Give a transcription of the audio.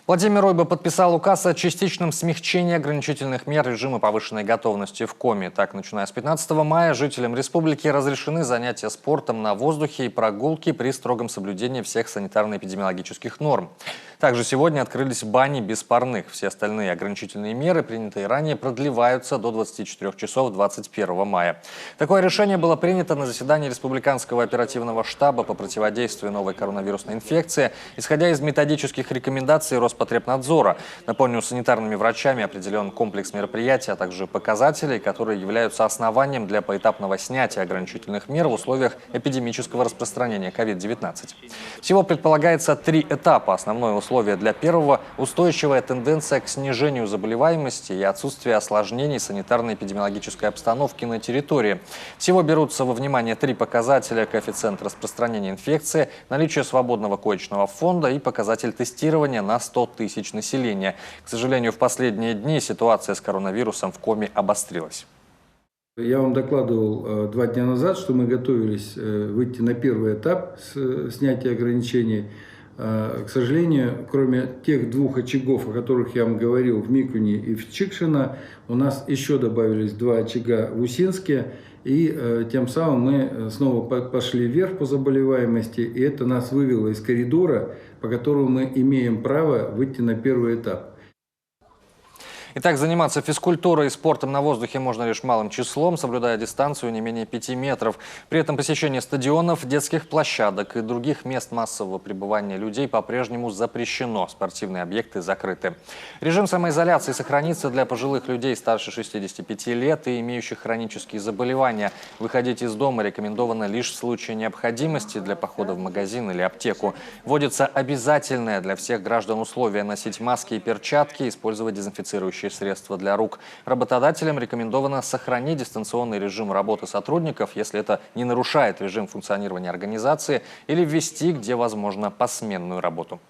Владимир Ройба подписал указ о частичном смягчении ограничительных мер режима повышенной готовности в Коми. Так, начиная с 15 мая жителям республики разрешены занятия спортом на воздухе и прогулки при строгом соблюдении всех санитарно-эпидемиологических норм. Также сегодня открылись бани без парных. Все остальные ограничительные меры, принятые ранее, продлеваются до 24 часов 21 мая. Такое решение было принято на заседании Республиканского оперативного штаба по противодействию новой коронавирусной инфекции, исходя из методических рекомендаций Роспотребнадзора. Напомню, санитарными врачами определен комплекс мероприятий, а также показателей, которые являются основанием для поэтапного снятия ограничительных мер в условиях эпидемического распространения COVID-19. Всего предполагается 3 этапа. Основное условие для первого – устойчивая тенденция к снижению заболеваемости и отсутствие осложнений санитарно-эпидемиологической обстановки на территории. Всего берутся во внимание 3 показателя: коэффициент распространения инфекции, наличие свободного коечного фонда и показатель тестирования на 100 тысяч населения. К сожалению, в последние дни ситуация с коронавирусом в Коми обострилась. Я вам докладывал 2 дня назад, что мы готовились выйти на первый этап снятия ограничений. К сожалению, кроме тех 2 очагов, о которых я вам говорил, в Микуне и в Чикшино, у нас еще добавились 2 очага в Усинске. И тем самым мы снова пошли вверх по заболеваемости, и это нас вывело из коридора, по которому мы имеем право выйти на первый этап. Итак, заниматься физкультурой и спортом на воздухе можно лишь малым числом, соблюдая дистанцию не менее 5 метров. При этом посещение стадионов, детских площадок и других мест массового пребывания людей по-прежнему запрещено. Спортивные объекты закрыты. Режим самоизоляции сохранится для пожилых людей старше 65 лет и имеющих хронические заболевания. Выходить из дома рекомендовано лишь в случае необходимости для похода в магазин или аптеку. Вводится обязательное для всех граждан условие носить маски и перчатки, использовать дезинфицирующие средства для рук. Работодателям рекомендовано сохранить дистанционный режим работы сотрудников, если это не нарушает режим функционирования организации, или ввести, где возможно, посменную работу.